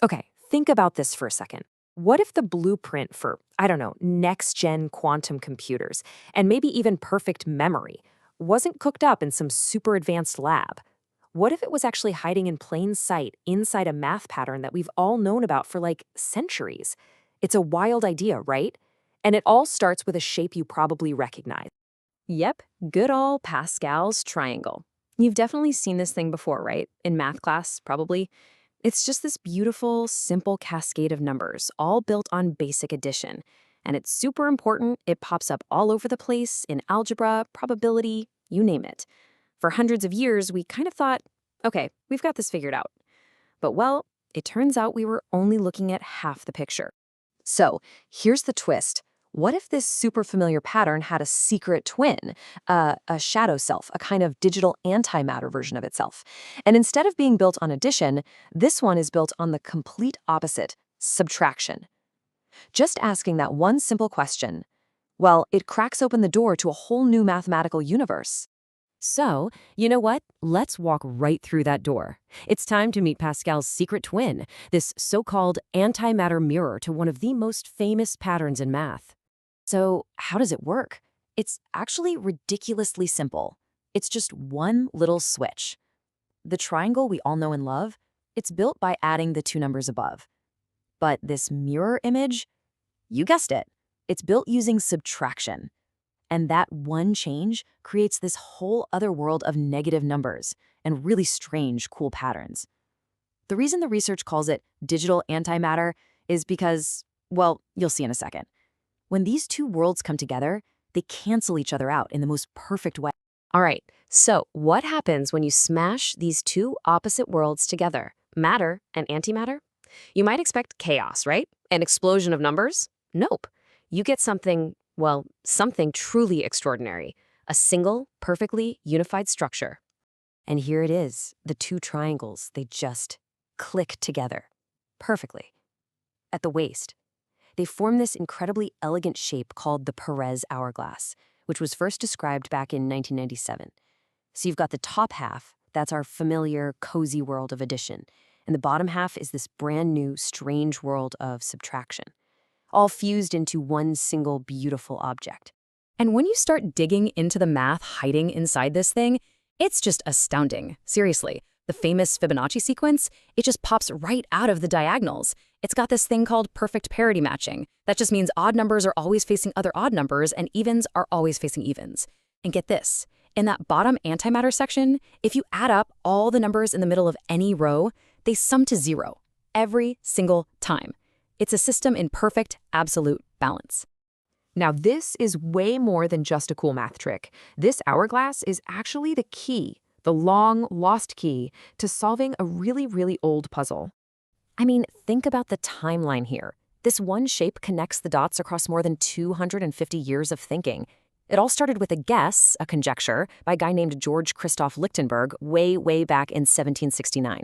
Okay, think about this for a second. What if the blueprint for, I don't know, next-gen quantum computers, and maybe even perfect memory, wasn't cooked up in some super advanced lab? What if it was actually hiding in plain sight inside a math pattern that we've all known about for like centuries? It's a wild idea, right? And it all starts with a shape you probably recognize. Yep, good old Pascal's triangle. You've definitely seen this thing before, right? In math class, probably. It's just this beautiful, simple cascade of numbers, all built on basic addition. And it's super important. It pops up all over the place in algebra, probability, you name it. For hundreds of years, we kind of thought, okay, we've got this figured out. But well, it turns out we were only looking at half the picture. So here's the twist. What if this super familiar pattern had a secret twin, a shadow self, a kind of digital antimatter version of itself? And instead of being built on addition, this one is built on the complete opposite, subtraction. Just asking that one simple question, well, it cracks open the door to a whole new mathematical universe. So, you know what? Let's walk right through that door. It's time to meet Pascal's secret twin, this so-called antimatter mirror to one of the most famous patterns in math. So, how does it work? It's actually ridiculously simple. It's just one little switch. The triangle we all know and love, it's built by adding the two numbers above. But this mirror image, you guessed it, it's built using subtraction. And that one change creates this whole other world of negative numbers and really strange, cool patterns. The reason the research calls it digital antimatter is because, well, you'll see in a second. When these two worlds come together, they cancel each other out in the most perfect way. All right, so what happens when you smash these two opposite worlds together, matter and antimatter? You might expect chaos, right? An explosion of numbers? Nope. You get something, well, something truly extraordinary. A single, perfectly unified structure. And here it is, the two triangles, they just click together. Perfectly. At the waist. They form this incredibly elegant shape called the Perez Hourglass, which was first described back in 1997. So you've got the top half, that's our familiar, cozy world of addition, and the bottom half is this brand new, strange world of subtraction, all fused into one single beautiful object. And when you start digging into the math hiding inside this thing, it's just astounding. Seriously, the famous Fibonacci sequence, it just pops right out of the diagonals. It's got this thing called perfect parity matching. That just means odd numbers are always facing other odd numbers and evens are always facing evens. And get this, in that bottom antimatter section, if you add up all the numbers in the middle of any row, they sum to zero every single time. It's a system in perfect, absolute balance. Now, this is way more than just a cool math trick. This hourglass is actually the key, the long, lost key to solving a really, really old puzzle. I mean, think about the timeline here. This one shape connects the dots across more than 250 years of thinking. It all started with a guess, a conjecture, by a guy named George Christoph Lichtenberg way back in 1769.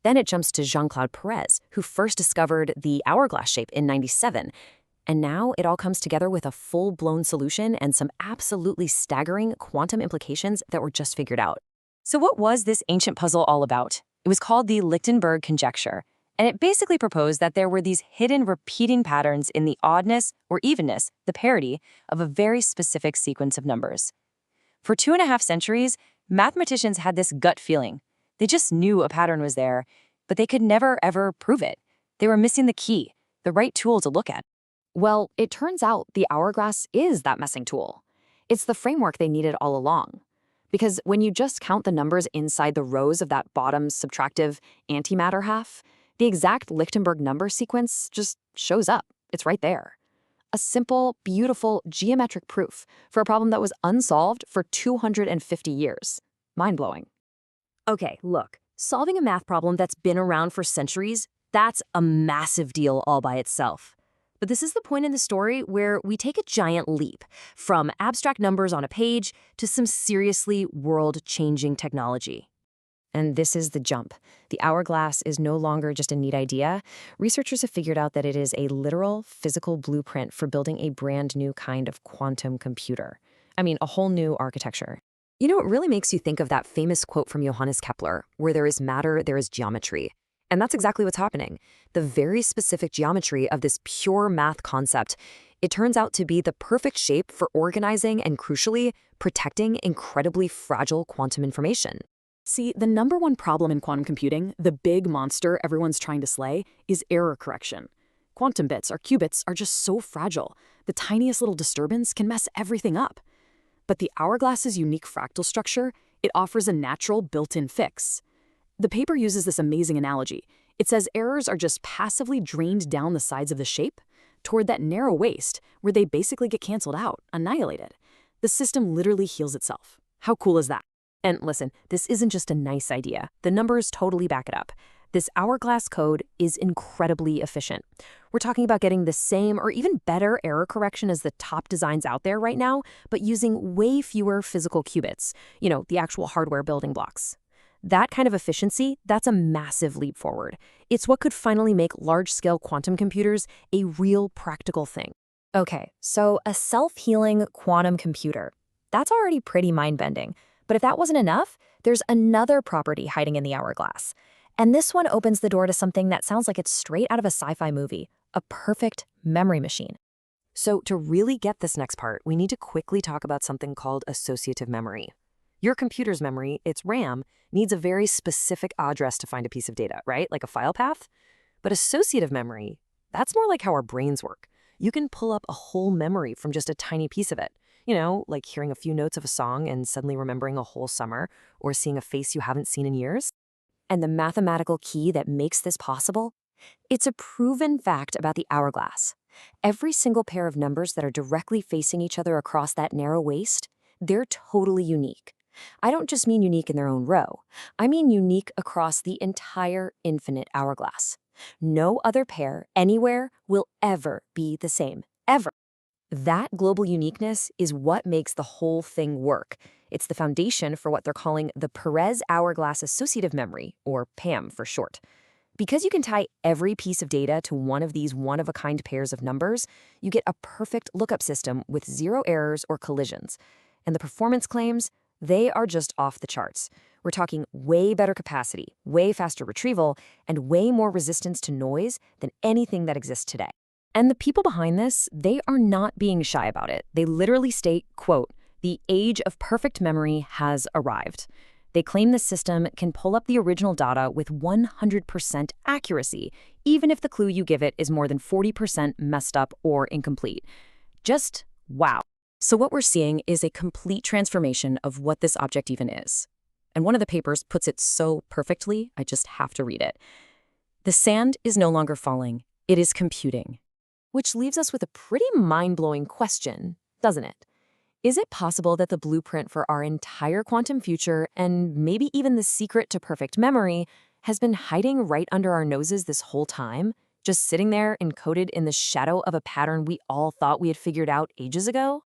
Then it jumps to Jean-Claude Perez, who first discovered the hourglass shape in 97. And now it all comes together with a full-blown solution and some absolutely staggering quantum implications that were just figured out. So what was this ancient puzzle all about? It was called the Lichtenberg conjecture, and it basically proposed that there were these hidden repeating patterns in the oddness or evenness, the parity, of a very specific sequence of numbers. For 2.5 centuries, mathematicians had this gut feeling. They just knew a pattern was there, but they could never, ever prove it. They were missing the key, the right tool to look at. Well, it turns out the hourglass is that missing tool. It's the framework they needed all along. Because when you just count the numbers inside the rows of that bottom subtractive antimatter half, the exact Lichtenberg number sequence just shows up. It's right there. A simple, beautiful geometric proof for a problem that was unsolved for 250 years. Mind-blowing. Okay, look, solving a math problem that's been around for centuries, that's a massive deal all by itself. But this is the point in the story where we take a giant leap from abstract numbers on a page to some seriously world-changing technology. And this is the jump. The hourglass is no longer just a neat idea. Researchers have figured out that it is a literal, physical blueprint for building a brand new kind of quantum computer. I mean, a whole new architecture. You know, it really makes you think of that famous quote from Johannes Kepler, where there is matter, there is geometry. And that's exactly what's happening. The very specific geometry of this pure math concept, it turns out to be the perfect shape for organizing and, crucially, protecting incredibly fragile quantum information. See, the number one problem in quantum computing, the big monster everyone's trying to slay, is error correction. Quantum bits, or qubits, are just so fragile. The tiniest little disturbance can mess everything up. But the hourglass's unique fractal structure, it offers a natural built-in fix. The paper uses this amazing analogy. It says errors are just passively drained down the sides of the shape toward that narrow waist where they basically get canceled out, annihilated. The system literally heals itself. How cool is that? And listen, this isn't just a nice idea. The numbers totally back it up. This hourglass code is incredibly efficient. We're talking about getting the same or even better error correction as the top designs out there right now, but using way fewer physical qubits, the actual hardware building blocks. That kind of efficiency, that's a massive leap forward. It's what could finally make large-scale quantum computers a real practical thing. Okay, so a self-healing quantum computer. That's already pretty mind-bending. But if that wasn't enough, there's another property hiding in the hourglass. And this one opens the door to something that sounds like it's straight out of a sci-fi movie, a perfect memory machine. So to really get this next part, we need to quickly talk about something called associative memory. Your computer's memory, its RAM, needs a very specific address to find a piece of data, right? Like a file path? But associative memory, that's more like how our brains work. You can pull up a whole memory from just a tiny piece of it. Like hearing a few notes of a song and suddenly remembering a whole summer, or seeing a face you haven't seen in years. And the mathematical key that makes this possible? It's a proven fact about the hourglass. Every single pair of numbers that are directly facing each other across that narrow waist, they're totally unique. I don't just mean unique in their own row. I mean unique across the entire infinite hourglass. No other pair anywhere will ever be the same, ever. That global uniqueness is what makes the whole thing work. It's the foundation for what they're calling the Perez Hourglass Associative Memory, or PAM for short. Because you can tie every piece of data to one of these one-of-a-kind pairs of numbers, you get a perfect lookup system with zero errors or collisions. And the performance claims, they are just off the charts. We're talking way better capacity, way faster retrieval, and way more resistance to noise than anything that exists today. And the people behind this, they are not being shy about it. They literally state, quote, "The age of perfect memory has arrived." They claim the system can pull up the original data with 100% accuracy, even if the clue you give it is more than 40% messed up or incomplete. Just wow. So what we're seeing is a complete transformation of what this object even is. And one of the papers puts it so perfectly, I just have to read it. The sand is no longer falling, it is computing. Which leaves us with a pretty mind-blowing question, doesn't it? Is it possible that the blueprint for our entire quantum future, and maybe even the secret to perfect memory, has been hiding right under our noses this whole time, just sitting there encoded in the shadow of a pattern we all thought we had figured out ages ago?